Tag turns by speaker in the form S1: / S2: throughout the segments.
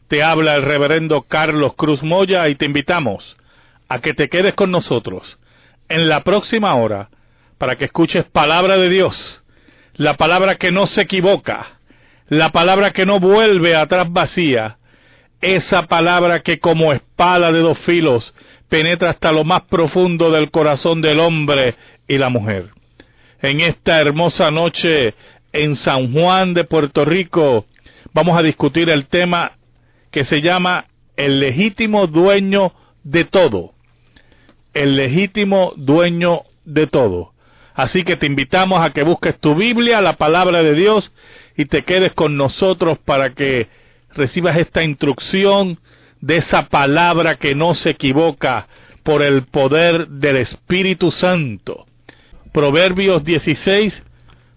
S1: Te habla el reverendo Carlos Cruz Moya y te invitamos a que te quedes con nosotros en la próxima hora para que escuches palabra de Dios, la palabra que no se equivoca, la palabra que no vuelve atrás vacía, esa palabra que como espada de dos filos penetra hasta lo más profundo del corazón del hombre y la mujer. En esta hermosa noche en San Juan de Puerto Rico vamos a discutir el tema que se llama el legítimo dueño de todo. El legítimo dueño de todo. Así que te invitamos a que busques tu Biblia, la palabra de Dios, y te quedes con nosotros para que recibas esta instrucción de esa palabra que no se equivoca por el poder del Espíritu Santo. Proverbios 16,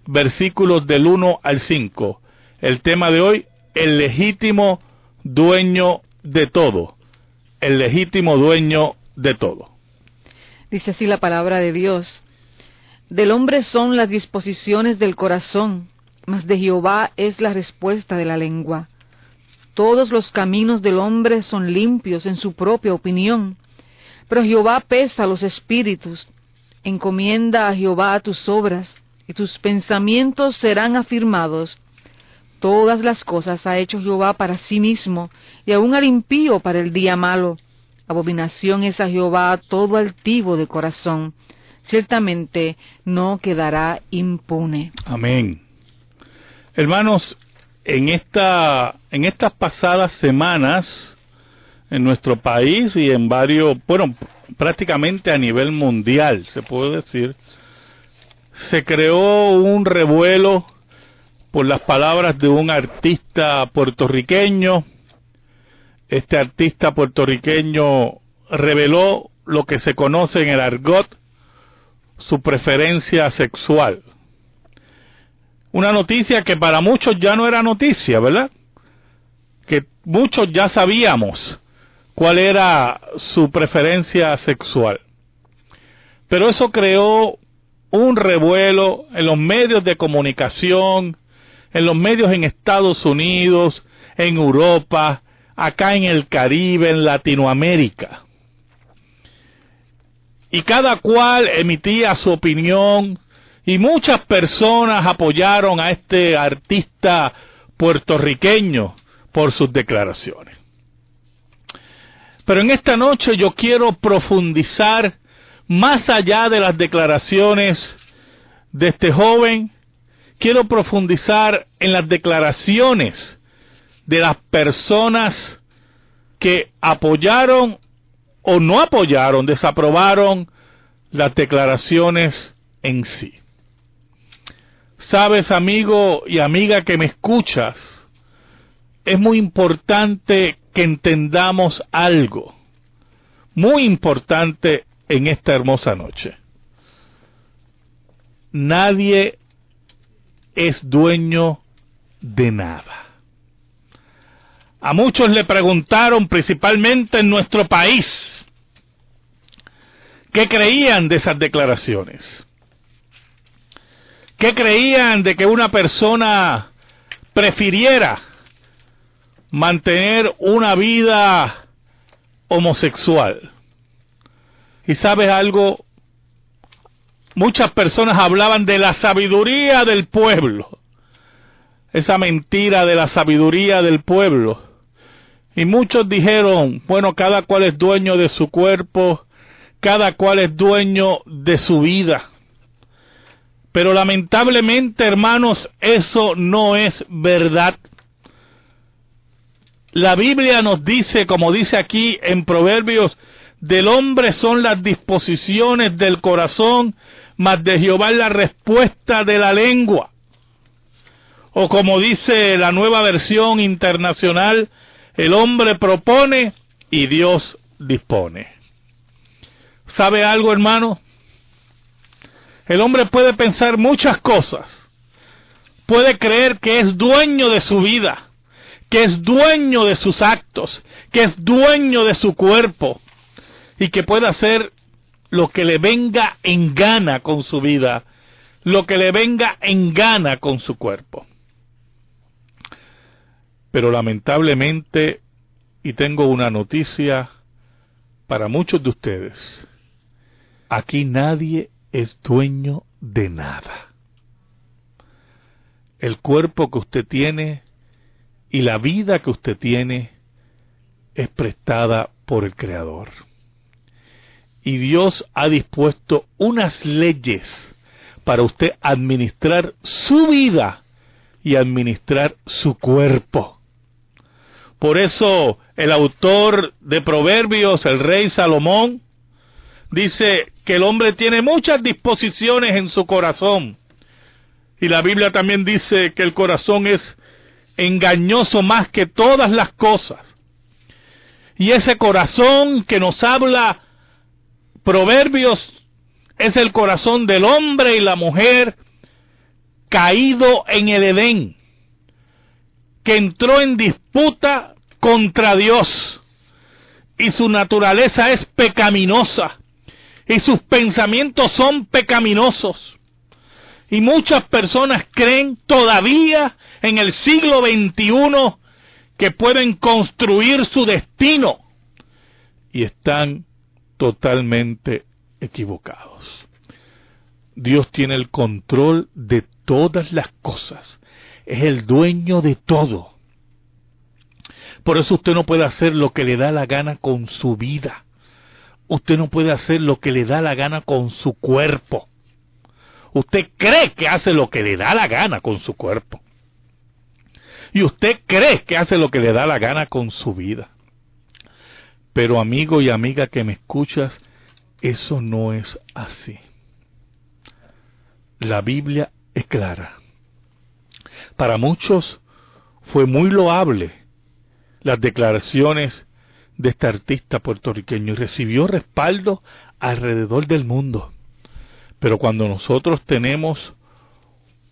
S1: versículos del 1 al 5. El tema de hoy, el legítimo dueño de todo. El legítimo dueño de todo.
S2: Dice así la palabra de Dios: del hombre son las disposiciones del corazón, mas de Jehová es la respuesta de la lengua. Todos los caminos del hombre son limpios en su propia opinión, pero Jehová pesa los espíritus. Encomienda a Jehová tus obras, y tus pensamientos serán afirmados. Todas las cosas ha hecho Jehová para sí mismo, y aun al impío para el día malo. Abominación es a Jehová todo altivo de corazón. Ciertamente no quedará impune.
S1: Amén. Hermanos, en estas pasadas semanas, en nuestro país y en varios, prácticamente a nivel mundial, se puede decir, se creó un revuelo por las palabras de un artista puertorriqueño. Este artista puertorriqueño reveló lo que se conoce en el argot, su preferencia sexual. Una noticia que para muchos ya no era noticia, ¿verdad? Que muchos ya sabíamos cuál era su preferencia sexual. Pero eso creó un revuelo en los medios de comunicación, en los medios en Estados Unidos, en Europa, acá en el Caribe, en Latinoamérica. Y cada cual emitía su opinión, y muchas personas apoyaron a este artista puertorriqueño por sus declaraciones. Pero en esta noche yo quiero profundizar más allá de las declaraciones de este joven. Quiero profundizar en las declaraciones de las personas que apoyaron o no apoyaron, desaprobaron las declaraciones en sí. Sabes, amigo y amiga que me escuchas, es muy importante que entendamos algo, muy importante en esta hermosa noche. Nadie es dueño de nada. A muchos le preguntaron, principalmente en nuestro país, ¿qué creían de esas declaraciones? ¿Qué creían de que una persona prefiriera mantener una vida homosexual? Y sabes algo, muchas personas hablaban de la sabiduría del pueblo, esa mentira de la sabiduría del pueblo. Y muchos dijeron, bueno, cada cual es dueño de su cuerpo, cada cual es dueño de su vida. Pero lamentablemente, hermanos, eso no es verdad. La Biblia nos dice, como dice aquí en Proverbios, del hombre son las disposiciones del corazón, mas de Jehová es la respuesta de la lengua. O como dice la Nueva Versión Internacional, el hombre propone y Dios dispone. ¿Sabe algo, hermano? El hombre puede pensar muchas cosas. Puede creer que es dueño de su vida, que es dueño de sus actos, que es dueño de su cuerpo, y que puede hacer lo que le venga en gana con su vida, lo que le venga en gana con su cuerpo. Pero lamentablemente Y tengo una noticia para muchos de ustedes. Aquí nadie es dueño de nada. El cuerpo que usted tiene y la vida que usted tiene es prestada por el Creador. Y Dios ha dispuesto unas leyes para usted administrar su vida y administrar su cuerpo. Por eso el autor de Proverbios, el rey Salomón, dice que el hombre tiene muchas disposiciones en su corazón. Y la Biblia también dice que el corazón es engañoso más que todas las cosas. Y ese corazón que nos habla Proverbios es el corazón del hombre y la mujer caído en el Edén, que entró en disputa contra Dios, y su naturaleza es pecaminosa, y sus pensamientos son pecaminosos. Y muchas personas creen todavía en el siglo XXI que pueden construir su destino, y están totalmente equivocados. Dios tiene el control de todas las cosas, es el dueño de todo. Por eso usted no puede hacer lo que le da la gana con su vida. Usted no puede hacer lo que le da la gana con su cuerpo. Usted cree que hace lo que le da la gana con su cuerpo. Y usted cree que hace lo que le da la gana con su vida. Pero amigo y amiga que me escuchas, eso no es así. La Biblia es clara. Para muchos fue muy loable las declaraciones de este artista puertorriqueño y recibió respaldo alrededor del mundo. Pero cuando nosotros tenemos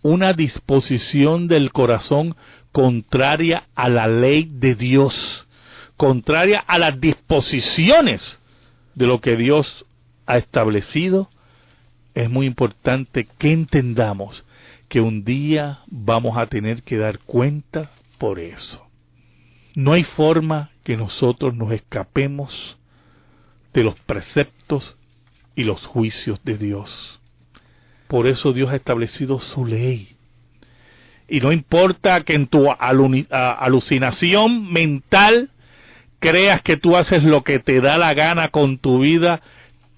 S1: una disposición del corazón contraria a la ley de Dios, contraria a las disposiciones de lo que Dios ha establecido, es muy importante que entendamos que un día vamos a tener que dar cuenta por eso. No hay forma que nosotros nos escapemos de los preceptos y los juicios de Dios. Por eso Dios ha establecido su ley. Y no importa que en tu alucinación mental creas que tú haces lo que te da la gana con tu vida,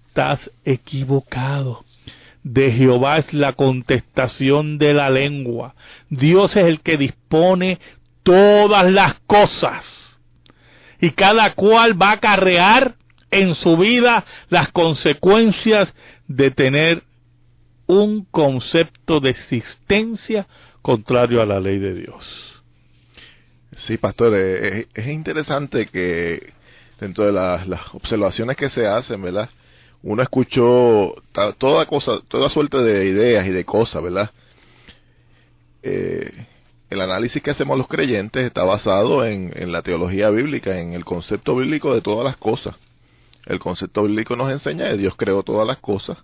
S1: estás equivocado. De Jehová es la contestación de la lengua. Dios es el que dispone todas las cosas. Y cada cual va a acarrear en su vida las consecuencias de tener un concepto de existencia contrario a la ley de Dios.
S3: Sí, pastor, es interesante que dentro de las observaciones que se hacen, ¿verdad? Uno escuchó toda suerte de ideas y de cosas, ¿verdad? El análisis que hacemos los creyentes está basado en la teología bíblica, en el concepto bíblico de todas las cosas. El concepto bíblico nos enseña que Dios creó todas las cosas,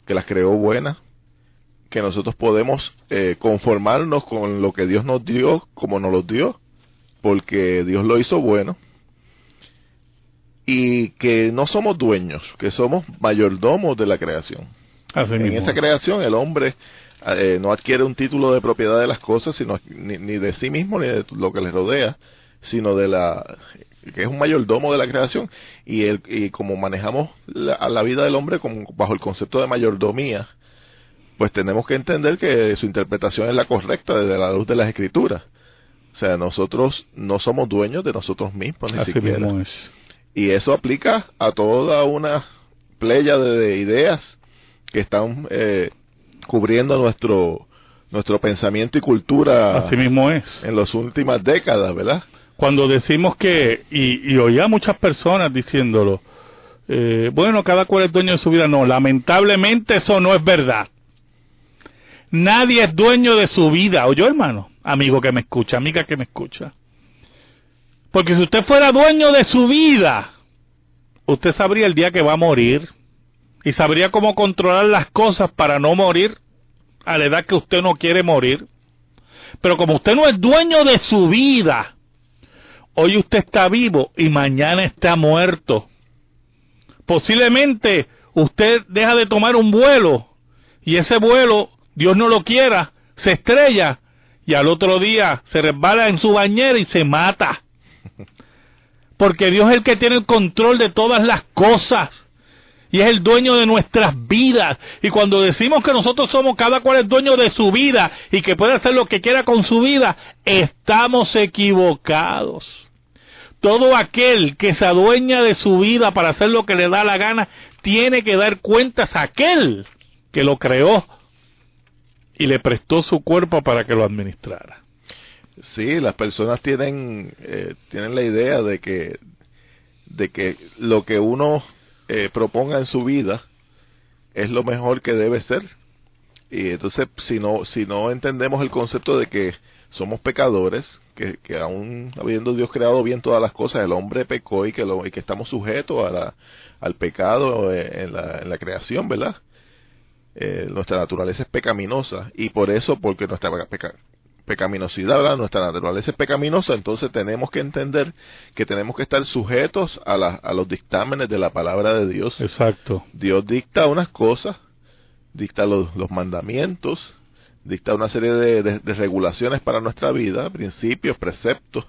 S3: que las creó buenas, que nosotros podemos conformarnos con lo que Dios nos dio, como nos lo dio, porque Dios lo hizo bueno, y que no somos dueños, que somos mayordomos de la creación. En esa creación el hombre no adquiere un título de propiedad de las cosas, sino ni de sí mismo ni de lo que le rodea, sino que es un mayordomo de la creación, y como manejamos la vida del hombre bajo el concepto de mayordomía, pues tenemos que entender que su interpretación es la correcta desde la luz de las Escrituras. O sea, nosotros no somos dueños de nosotros mismos, ni
S1: Así
S3: siquiera.
S1: mismo es.
S3: Y eso aplica a toda una playa de ideas que están cubriendo nuestro pensamiento y cultura.
S1: Así mismo es.
S3: En las últimas décadas, ¿verdad?
S1: Cuando decimos que, y oía muchas personas diciéndolo, bueno, cada cual es dueño de su vida. No, lamentablemente eso no es verdad. Nadie es dueño de su vida. ¿Oyó, hermano? Amigo que me escucha, amiga que me escucha. Porque si usted fuera dueño de su vida, usted sabría el día que va a morir y sabría cómo controlar las cosas para no morir a la edad que usted no quiere morir. Pero como usted no es dueño de su vida, hoy usted está vivo y mañana está muerto. Posiblemente usted deja de tomar un vuelo y ese vuelo, Dios no lo quiera, se estrella y al otro día se resbala en su bañera y se mata. Porque Dios es el que tiene el control de todas las cosas y es el dueño de nuestras vidas. Y cuando decimos que nosotros somos, cada cual es dueño de su vida y que puede hacer lo que quiera con su vida, estamos equivocados. Todo aquel que se adueña de su vida para hacer lo que le da la gana, tiene que dar cuentas a aquel que lo creó y le prestó su cuerpo para que lo administrara.
S3: Sí, las personas tienen la idea de que lo que uno proponga en su vida es lo mejor que debe ser. Y entonces, si no entendemos el concepto de que somos pecadores, que aún habiendo Dios creado bien todas las cosas, el hombre pecó y que estamos sujetos al pecado en la creación, ¿verdad? Nuestra naturaleza es pecaminosa y por eso, porque nuestra pecaminosidad, ¿verdad? Nuestra naturaleza es pecaminosa, entonces tenemos que entender que tenemos que estar sujetos a los dictámenes de la palabra de Dios.
S1: Exacto.
S3: Dios dicta unas cosas, dicta los mandamientos, dicta una serie de regulaciones para nuestra vida, principios, preceptos,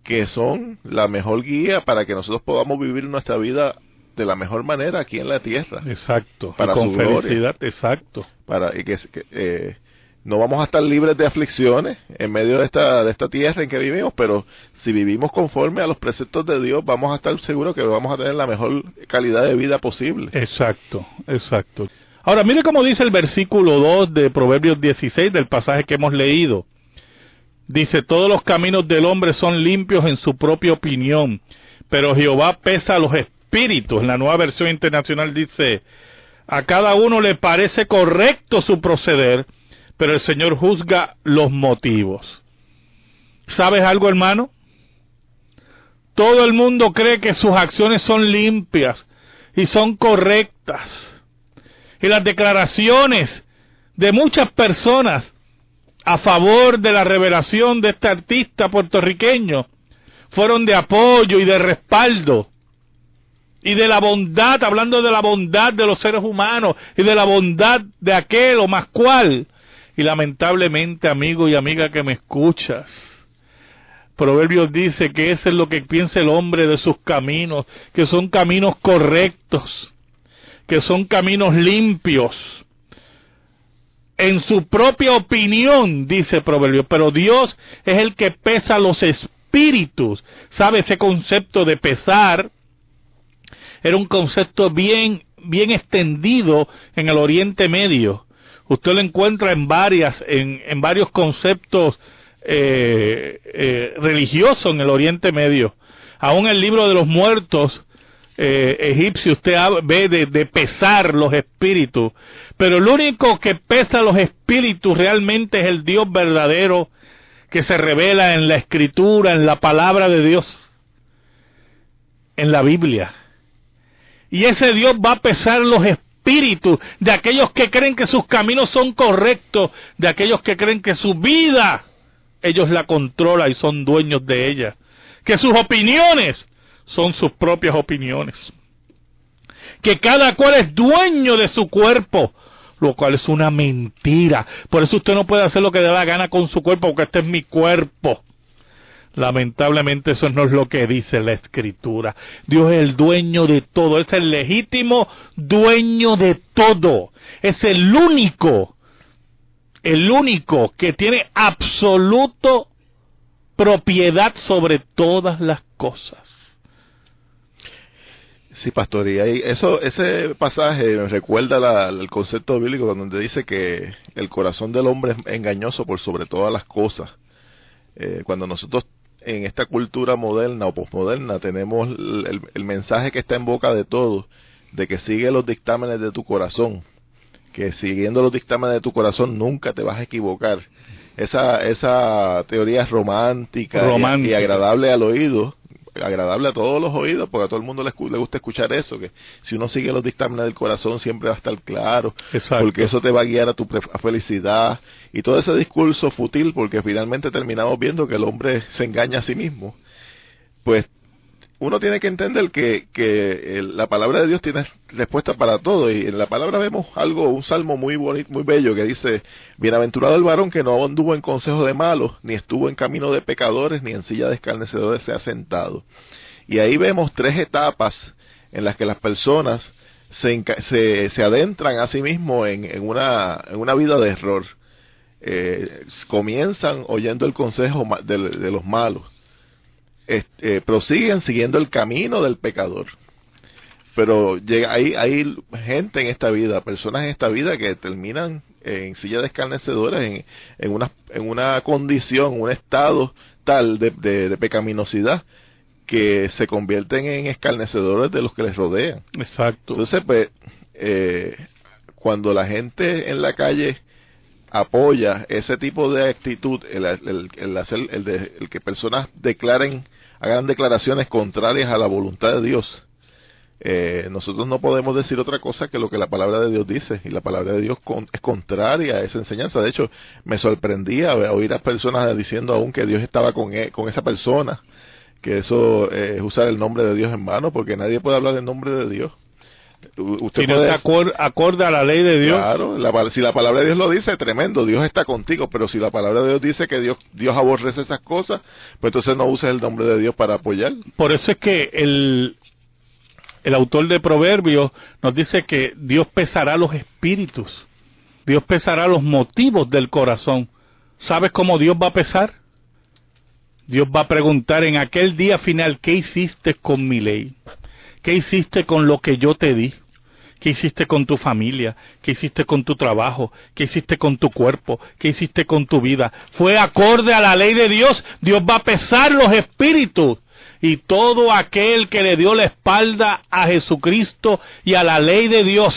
S3: que son la mejor guía para que nosotros podamos vivir nuestra vida de la mejor manera aquí en la tierra.
S1: Exacto.
S3: Para
S1: con
S3: su
S1: felicidad,
S3: gloria.
S1: exacto.
S3: Y que no vamos a estar libres de aflicciones en medio de esta tierra en que vivimos, pero si vivimos conforme a los preceptos de Dios, vamos a estar seguros que vamos a tener la mejor calidad de vida posible.
S1: Exacto, exacto. Ahora, mire cómo dice el versículo 2 de Proverbios 16, del pasaje que hemos leído. Dice, todos los caminos del hombre son limpios en su propia opinión, pero Jehová pesa los espíritus. En la Nueva Versión Internacional dice, a cada uno le parece correcto su proceder, pero el Señor juzga los motivos. ¿Sabes algo, hermano? Todo el mundo cree que sus acciones son limpias y son correctas. Y las declaraciones de muchas personas a favor de la revelación de este artista puertorriqueño fueron de apoyo y de respaldo. Y de la bondad, hablando de la bondad de los seres humanos y de la bondad de aquel o más cual. Y lamentablemente, amigo y amiga que me escuchas, Proverbios dice que eso es lo que piensa el hombre de sus caminos, que son caminos correctos, que son caminos limpios. En su propia opinión, dice Proverbios, pero Dios es el que pesa los espíritus. ¿Sabe ese concepto de pesar? Era un concepto bien extendido en el Oriente Medio. Usted lo encuentra en varios conceptos religiosos en el Oriente Medio. Aún el libro de los muertos egipcio, usted ve de pesar los espíritus. Pero el único que pesa los espíritus realmente es el Dios verdadero que se revela en la Escritura, en la palabra de Dios, en la Biblia. Y ese Dios va a pesar los espíritus de aquellos que creen que sus caminos son correctos, de aquellos que creen que su vida ellos la controlan y son dueños de ella, que sus opiniones son sus propias opiniones, que cada cual es dueño de su cuerpo, lo cual es una mentira. Por eso usted no puede hacer lo que le da la gana con su cuerpo, porque este es mi cuerpo. Lamentablemente eso no es lo que dice la Escritura. Dios es el dueño de todo, es el legítimo dueño de todo, es el único que tiene absoluto propiedad sobre todas las cosas.
S3: Sí, pastor, y ahí, ese pasaje me recuerda el concepto bíblico donde dice que el corazón del hombre es engañoso por sobre todas las cosas. Cuando nosotros en esta cultura moderna o posmoderna tenemos el mensaje que está en boca de todos, de que sigue los dictámenes de tu corazón, que siguiendo los dictámenes de tu corazón nunca te vas a equivocar. Esa teoría es romántica. Y agradable al oído, agradable a todos los oídos, porque a todo el mundo le gusta escuchar eso, que si uno sigue los dictámenes del corazón siempre va a estar claro. Exacto. Porque eso te va a guiar a tu felicidad, y todo ese discurso fútil, porque finalmente terminamos viendo que el hombre se engaña a sí mismo. pues uno tiene que entender que la palabra de Dios tiene respuesta para todo, y en la palabra vemos un salmo muy bonito, muy bello, que dice: bienaventurado el varón que no anduvo en consejo de malos, ni estuvo en camino de pecadores, ni en silla de escarnecedores se ha sentado. Y ahí vemos 3 etapas en las que las personas se adentran a sí mismos en una vida de error. Comienzan oyendo el consejo de los malos, prosiguen siguiendo el camino del pecador, pero hay gente en esta vida, personas en esta vida que terminan en silla de escarnecedores, en una condición, un estado tal de pecaminosidad, que se convierten en escarnecedores de los que les rodean.
S1: Exacto.
S3: Entonces, pues, cuando la gente en la calle apoya ese tipo de actitud, el que personas hagan declaraciones contrarias a la voluntad de Dios, nosotros no podemos decir otra cosa que lo que la palabra de Dios dice, y la palabra de Dios es contraria a esa enseñanza. De hecho, me sorprendía oír a personas diciendo aún que Dios estaba con esa persona, que eso es usar el nombre de Dios en vano, porque nadie puede hablar en nombre de Dios.
S1: Usted si no te acorde a la ley de Dios.
S3: Claro, si la palabra de Dios lo dice, tremendo, Dios está contigo, pero si la palabra de Dios dice que Dios aborrece esas cosas, pues entonces no uses el nombre de Dios para apoyar.
S1: Por eso es que el autor de Proverbios nos dice que Dios pesará los espíritus, Dios pesará los motivos del corazón. ¿Sabes cómo Dios va a pesar? Dios va a preguntar en aquel día final: ¿qué hiciste con mi ley? ¿Qué hiciste con lo que yo te di? ¿Qué hiciste con tu familia? ¿Qué hiciste con tu trabajo? ¿Qué hiciste con tu cuerpo? ¿Qué hiciste con tu vida? ¿Fue acorde a la ley de Dios? Dios va a pesar los espíritus. Y todo aquel que le dio la espalda a Jesucristo y a la ley de Dios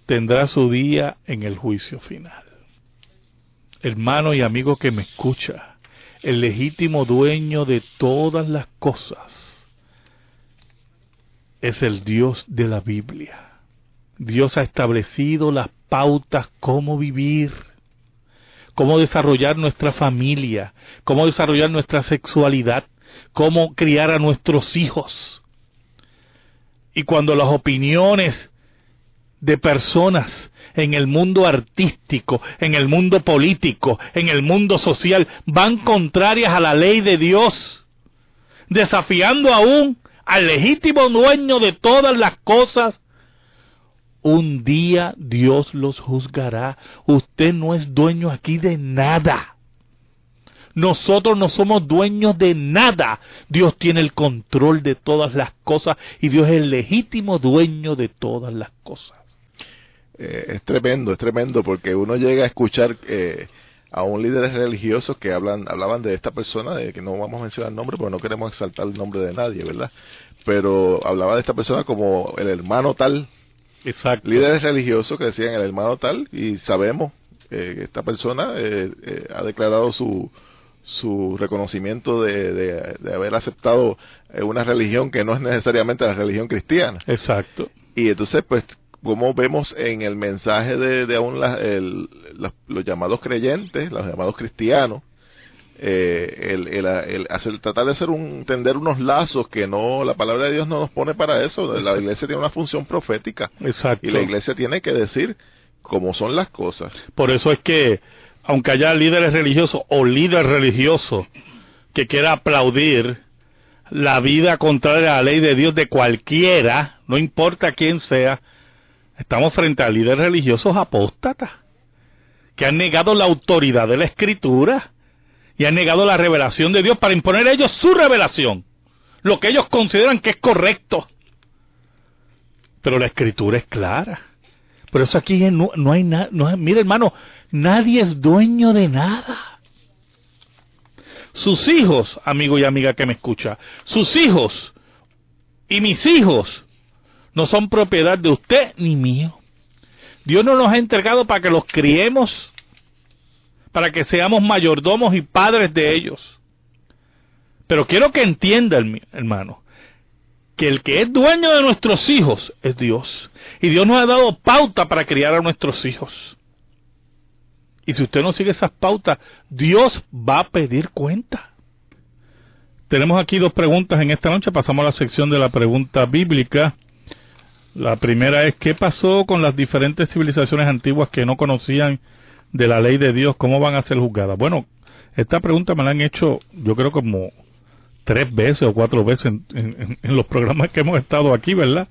S1: tendrá su día en el juicio final. Hermano y amigo que me escucha, el legítimo dueño de todas las cosas es el Dios de la Biblia. Dios ha establecido las pautas cómo vivir, cómo desarrollar nuestra familia, cómo desarrollar nuestra sexualidad, cómo criar a nuestros hijos. Y cuando las opiniones de personas en el mundo artístico, en el mundo político, en el mundo social, van contrarias a la ley de Dios, desafiando aún al legítimo dueño de todas las cosas, un día Dios los juzgará. Usted no es dueño aquí de nada. Nosotros no somos dueños de nada. Dios tiene el control de todas las cosas y Dios es el legítimo dueño de todas las cosas.
S3: Es tremendo porque uno llega a escuchar a un líderes religiosos que hablaban de esta persona, de que no vamos a mencionar el nombre porque no queremos exaltar el nombre de nadie, ¿verdad? Pero hablaba de esta persona como el hermano tal.
S1: Exacto.
S3: Líderes religiosos que decían el hermano tal, y sabemos que esta persona ha declarado su reconocimiento de haber aceptado una religión que no es necesariamente la religión cristiana.
S1: Exacto.
S3: Y entonces, pues, como vemos en el mensaje de aún los llamados creyentes, los llamados cristianos, tratar de tender unos lazos que no, la palabra de Dios no nos pone para eso. Exacto. La iglesia tiene una función profética.
S1: Exacto.
S3: Y la iglesia tiene que decir cómo son las cosas.
S1: Por eso es que, aunque haya líderes religiosos o líder religioso que quiera aplaudir la vida contraria a la ley de Dios de cualquiera, no importa quién sea, estamos frente a líderes religiosos apóstatas que han negado la autoridad de la Escritura y han negado la revelación de Dios para imponer a ellos su revelación, lo que ellos consideran que es correcto. Pero la Escritura es clara. Por eso aquí no hay nada. Mire, hermano, nadie es dueño de nada. Sus hijos, amigo y amiga que me escucha, sus hijos y mis hijos no son propiedad de usted ni mío. Dios no nos ha entregado para que los criemos, para que seamos mayordomos y padres de ellos. Pero quiero que entienda, hermano, que el que es dueño de nuestros hijos es Dios. Y Dios nos ha dado pauta para criar a nuestros hijos. Y si usted no sigue esas pautas, Dios va a pedir cuenta. Tenemos aquí 2 preguntas en esta noche. Pasamos a la sección de la pregunta bíblica. La primera es, ¿qué pasó con las diferentes civilizaciones antiguas que no conocían de la ley de Dios? ¿Cómo van a ser juzgadas? Bueno, esta pregunta me la han hecho, yo creo como 3 veces o 4 veces en los programas que hemos estado aquí, ¿verdad?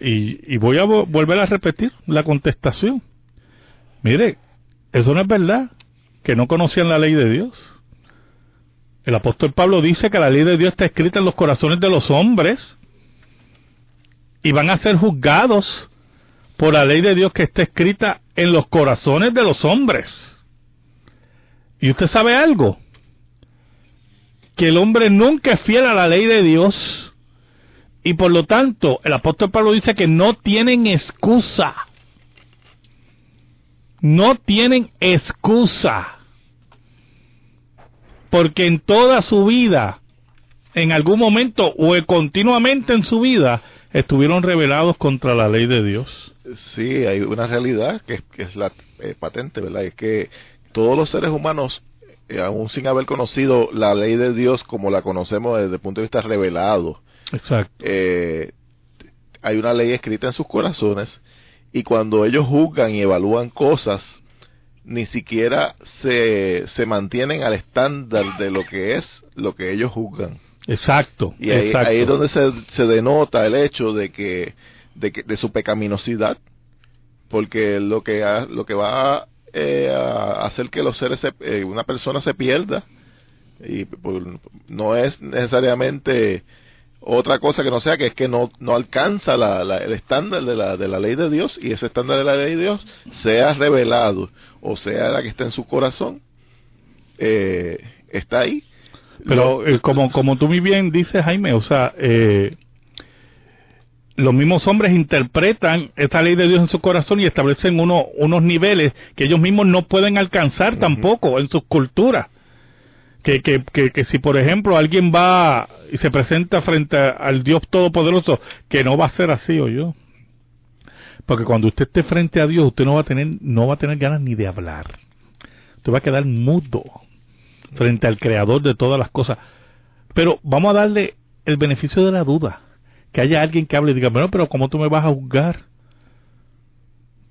S1: Y voy a volver a repetir la contestación. Mire, eso no es verdad, que no conocían la ley de Dios. El apóstol Pablo dice que la ley de Dios está escrita en los corazones de los hombres y van a ser juzgados por la ley de Dios que está escrita en los corazones de los hombres. ¿Y usted sabe algo? Que el hombre nunca es fiel a la ley de Dios y por lo tanto el apóstol Pablo dice que no tienen excusa. No tienen excusa. Porque en toda su vida, en algún momento o continuamente en su vida, estuvieron rebelados contra la ley de Dios.
S3: Sí, hay una realidad que es la patente, ¿verdad? Es que todos los seres humanos, aún sin haber conocido la ley de Dios como la conocemos desde el punto de vista revelado,
S1: exacto,
S3: hay una ley escrita en sus corazones y cuando ellos juzgan y evalúan cosas, ni siquiera se mantienen al estándar de lo que es lo que ellos juzgan.
S1: Exacto.
S3: Y ahí,
S1: exacto.
S3: ahí es donde se denota el hecho de de su pecaminosidad, porque lo que va a hacer que los seres una persona se pierda y no es necesariamente otra cosa que no sea que es que no alcanza el estándar de la ley de Dios, y ese estándar de la ley de Dios sea revelado o sea la que está en su corazón, está ahí.
S1: Pero como tú muy bien dices, Jaime, o sea, los mismos hombres interpretan esta ley de Dios en su corazón y establecen unos niveles que ellos mismos no pueden alcanzar tampoco en sus culturas. Que si por ejemplo alguien va y se presenta frente al Dios Todopoderoso, que no va a ser así, o yo, porque cuando usted esté frente a Dios, usted no va a tener ganas ni de hablar, usted va a quedar mudo frente al Creador de todas las cosas. Pero vamos a darle el beneficio de la duda, que haya alguien que hable y diga, bueno, pero ¿cómo tú me vas a juzgar?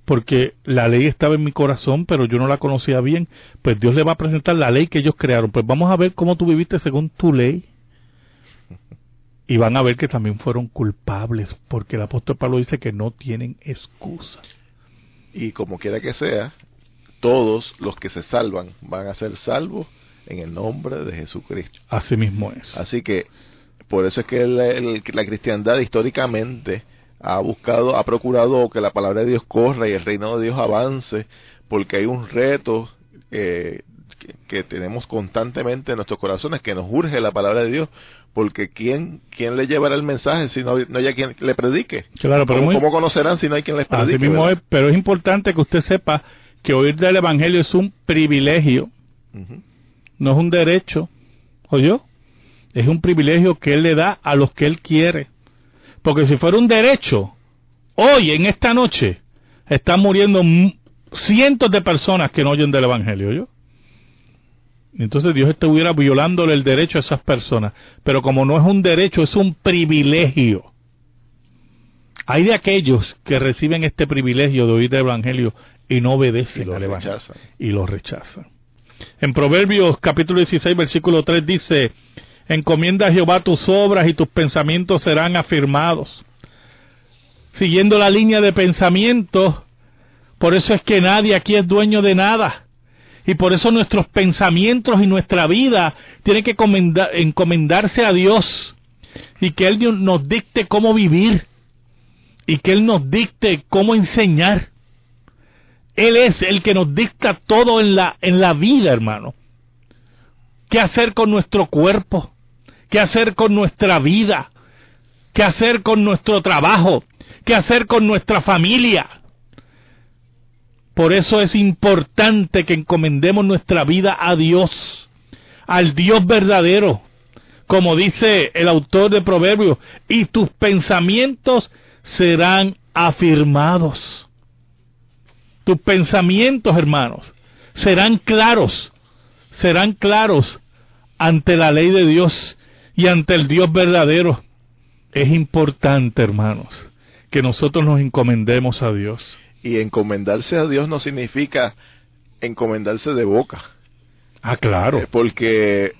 S1: Porque la ley estaba en mi corazón, pero yo no la conocía bien. Pues Dios le va a presentar la ley que ellos crearon. Pues vamos a ver cómo tú viviste según tu ley. Y van a ver que también fueron culpables, porque el apóstol Pablo dice que no tienen excusa.
S3: Y como quiera que sea, todos los que se salvan van a ser salvos en el nombre de Jesucristo.
S1: Así mismo es.
S3: Así que, por eso es que la cristiandad históricamente ha procurado que la palabra de Dios corra y el reino de Dios avance, porque hay un reto que tenemos constantemente en nuestros corazones, que nos urge la palabra de Dios, porque ¿quién le llevará el mensaje si no hay quien le predique?
S1: Claro, pero
S3: ¿Cómo conocerán si no hay quien les predique?
S1: Así mismo es, pero es importante que usted sepa que oír del Evangelio es un privilegio, no es un derecho, ¿oyó? Es un privilegio que Él le da a los que Él quiere. Porque si fuera un derecho, hoy, en esta noche, están muriendo cientos de personas que no oyen del Evangelio, ¿yo? Entonces Dios estuviera violándole el derecho a esas personas. Pero como no es un derecho, es un privilegio. Hay de aquellos que reciben este privilegio de oír del Evangelio y no obedecen al Evangelio. Y lo rechazan. En Proverbios capítulo 16, versículo 3 dice: encomienda a Jehová tus obras y tus pensamientos serán afirmados. Siguiendo la línea de pensamientos, por eso es que nadie aquí es dueño de nada. Y por eso nuestros pensamientos y nuestra vida tienen que encomendarse a Dios. Y que Él nos dicte cómo vivir. Y que Él nos dicte cómo enseñar. Él es el que nos dicta todo en la vida, hermano. ¿Qué hacer con nuestro cuerpo? ¿Qué hacer con nuestra vida? ¿Qué hacer con nuestro trabajo? ¿Qué hacer con nuestra familia? Por eso es importante que encomendemos nuestra vida a Dios, al Dios verdadero, como dice el autor de Proverbios, y tus pensamientos serán afirmados. Tus pensamientos, hermanos, serán claros ante la ley de Dios, Y ante el Dios verdadero es importante, hermanos, que nosotros nos encomendemos a Dios.
S3: Y encomendarse a Dios no significa encomendarse de boca.
S1: Ah, claro.
S3: Porque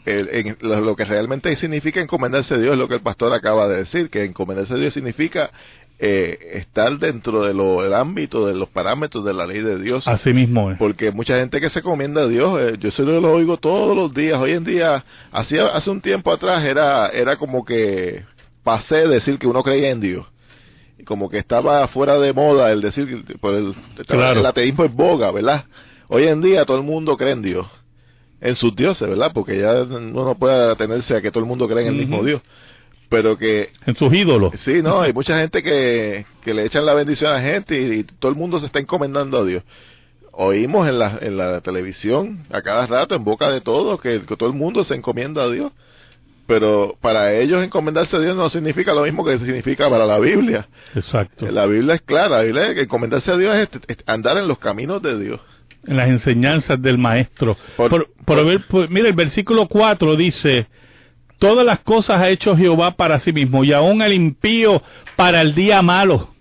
S3: lo que realmente significa encomendarse a Dios es lo que el pastor acaba de decir, que encomendarse a Dios significa estar dentro del ámbito, de los parámetros de la ley de Dios.
S1: Así mismo es.
S3: Porque mucha gente que se encomienda a Dios, yo eso lo oigo todos los días. Hoy en día, hace un tiempo atrás era como que pasé decir que uno creía en Dios. Como que estaba fuera de moda el decir que claro, el ateísmo es boga, ¿verdad? Hoy en día todo el mundo cree en Dios, en sus dioses, ¿verdad? Porque ya uno no puede atenerse a que todo el mundo cree en el mismo Dios, pero que
S1: en sus ídolos.
S3: Sí, no, hay mucha gente que le echan la bendición a la gente y todo el mundo se está encomendando a Dios. Oímos en la televisión a cada rato, en boca de todos, que todo el mundo se encomienda a Dios. Pero para ellos encomendarse a Dios no significa lo mismo que significa para la Biblia.
S1: Exacto.
S3: La Biblia es clara, la Biblia es que encomendarse a Dios es andar en los caminos de Dios.
S1: En las enseñanzas del Maestro. Mira, el versículo 4 dice, todas las cosas ha hecho Jehová para sí mismo, y aún el impío para el día malo.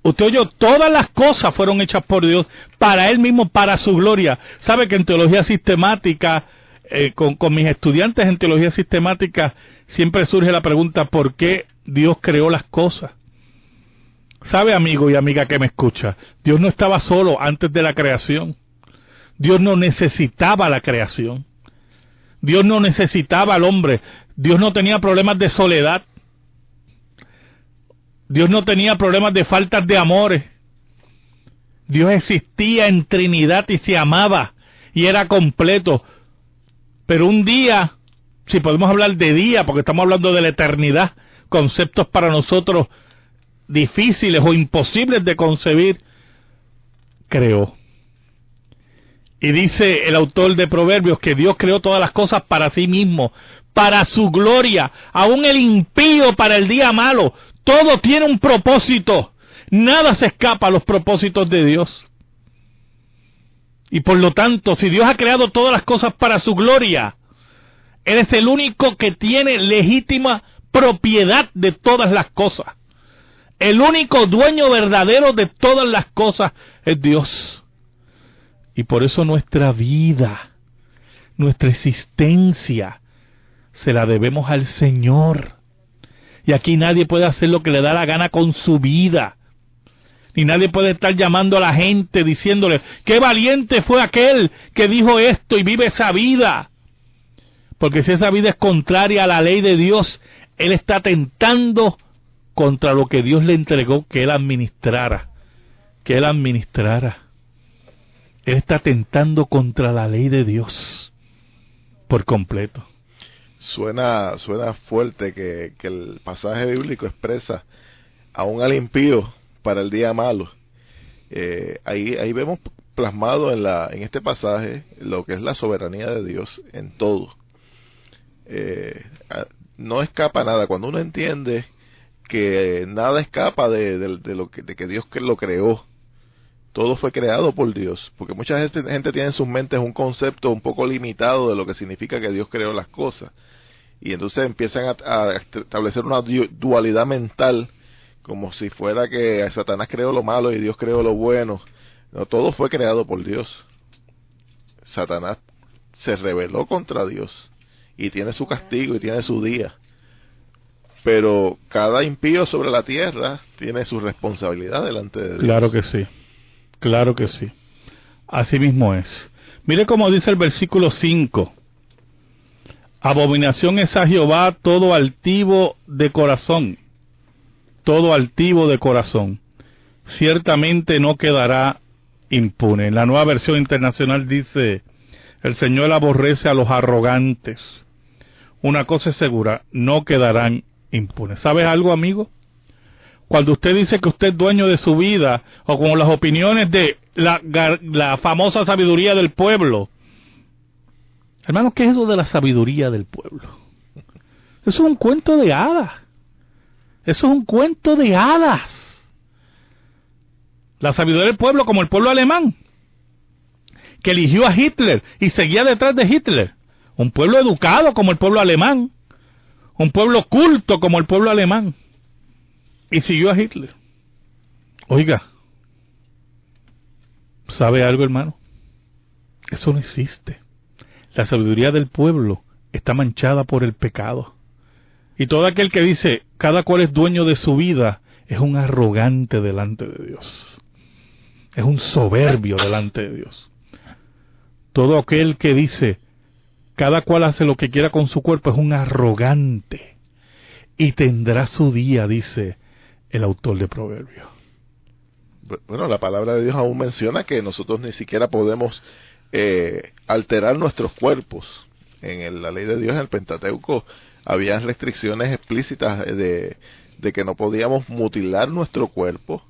S1: Usted oyó, todas las cosas fueron hechas por Dios, para Él mismo, para su gloria. ¿Sabe que en teología sistemática... con mis estudiantes en teología sistemática siempre surge la pregunta, ¿por qué Dios creó las cosas? ¿Sabe, amigo y amiga que me escucha? Dios no estaba solo antes de la creación. Dios no necesitaba la creación. Dios no necesitaba al hombre. Dios no tenía problemas de soledad. Dios no tenía problemas de faltas de amores. Dios existía en Trinidad y se amaba y era completo. Pero un día, si podemos hablar de día, porque estamos hablando de la eternidad, conceptos para nosotros difíciles o imposibles de concebir, creó. Y dice el autor de Proverbios que Dios creó todas las cosas para sí mismo, para su gloria, aún el impío para el día malo. Todo tiene un propósito, nada se escapa a los propósitos de Dios. Y por lo tanto, si Dios ha creado todas las cosas para su gloria, Él es el único que tiene legítima propiedad de todas las cosas. El único dueño verdadero de todas las cosas es Dios. Y por eso nuestra vida, nuestra existencia, se la debemos al Señor. Y aquí nadie puede hacer lo que le da la gana con su vida. Ni nadie puede estar llamando a la gente diciéndole, qué valiente fue aquel que dijo esto y vive esa vida. Porque si esa vida es contraria a la ley de Dios, él está atentando contra lo que Dios le entregó que él administrara. Que él administrara. Él está atentando contra la ley de Dios por completo.
S3: Suena fuerte que el pasaje bíblico expresa aún al impío para el día malo. Ahí vemos plasmado en este pasaje lo que es la soberanía de Dios en todo. No escapa nada. Cuando uno entiende que nada escapa de que Dios lo creó, todo fue creado por Dios, porque mucha gente tiene en sus mentes un concepto un poco limitado de lo que significa que Dios creó las cosas, y entonces empiezan a establecer una dualidad mental, como si fuera que Satanás creó lo malo y Dios creó lo bueno. No, todo fue creado por Dios. Satanás se rebeló contra Dios y tiene su castigo y tiene su día. Pero cada impío sobre la tierra tiene su responsabilidad delante de Dios.
S1: Claro que sí, claro que sí. Así mismo es. Mire cómo dice el versículo 5. Abominación es a Jehová todo altivo de corazón. Todo altivo de corazón, ciertamente no quedará impune. En la Nueva Versión Internacional dice, el Señor aborrece a los arrogantes. Una cosa es segura, no quedarán impunes. ¿Sabes algo, amigo? Cuando usted dice que usted es dueño de su vida, o con las opiniones de la famosa sabiduría del pueblo, hermanos, ¿qué es eso de la sabiduría del pueblo? Eso es un cuento de hadas. Eso es un cuento de hadas. La sabiduría del pueblo, como el pueblo alemán, que eligió a Hitler y seguía detrás de Hitler. Un pueblo educado como el pueblo alemán. un pueblo culto como el pueblo alemán, y siguió a Hitler. Oiga, ¿sabe algo, hermano? Eso no existe. La sabiduría del pueblo está manchada por el pecado. Y todo aquel que dice, cada cual es dueño de su vida, es un arrogante delante de Dios. Es un soberbio delante de Dios. Todo aquel que dice, cada cual hace lo que quiera con su cuerpo, es un arrogante. Y tendrá su día, dice el autor de Proverbios.
S3: Bueno, la palabra de Dios aún menciona que nosotros ni siquiera podemos alterar nuestros cuerpos. En la ley de Dios, en el Pentateuco, había restricciones explícitas de que no podíamos mutilar nuestro cuerpo,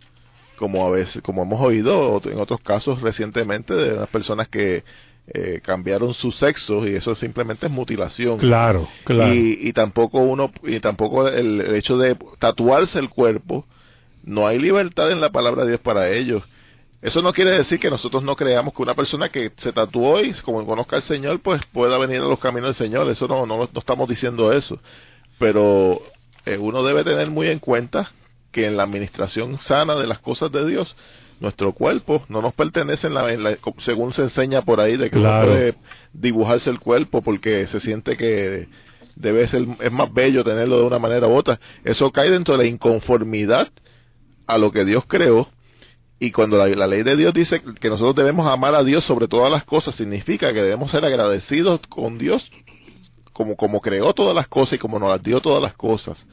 S3: como a veces, como hemos oído en otros casos recientemente de unas personas que cambiaron su sexo, y eso simplemente es mutilación.
S1: Claro.
S3: Y tampoco el hecho de tatuarse el cuerpo, no hay libertad en la palabra de Dios para ellos. Eso no quiere decir que nosotros no creamos que una persona que se tatuó y como conozca al Señor, pues pueda venir a los caminos del Señor. Eso no estamos diciendo eso. Pero uno debe tener muy en cuenta que en la administración sana de las cosas de Dios, nuestro cuerpo no nos pertenece según se enseña por ahí, de que no puede dibujarse el cuerpo porque se siente que es más bello tenerlo de una manera u otra. Eso cae dentro de la inconformidad a lo que Dios creó. Y cuando la ley de Dios dice que nosotros debemos amar a Dios sobre todas las cosas, significa que debemos ser agradecidos con Dios como creó todas las cosas y como nos las dio todas las cosas.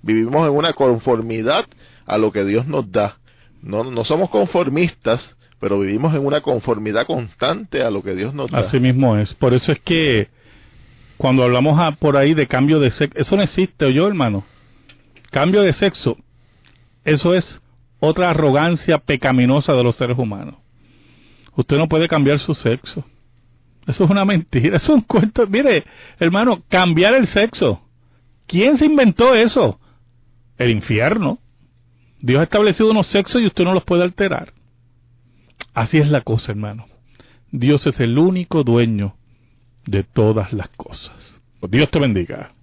S3: Vivimos en una conformidad a lo que Dios nos da. No somos conformistas, pero vivimos en una conformidad constante a lo que Dios nos da.
S1: Así mismo es. Por eso es que cuando hablamos por ahí de cambio de sexo, eso no existe, ¿oyó, hermano? Cambio de sexo, eso es otra arrogancia pecaminosa de los seres humanos. Usted no puede cambiar su sexo. Eso es una mentira, eso es un cuento. Mire, hermano, cambiar el sexo. ¿Quién se inventó eso? El infierno. Dios ha establecido unos sexos y usted no los puede alterar. Así es la cosa, hermano. Dios es el único dueño de todas las cosas. Dios te bendiga.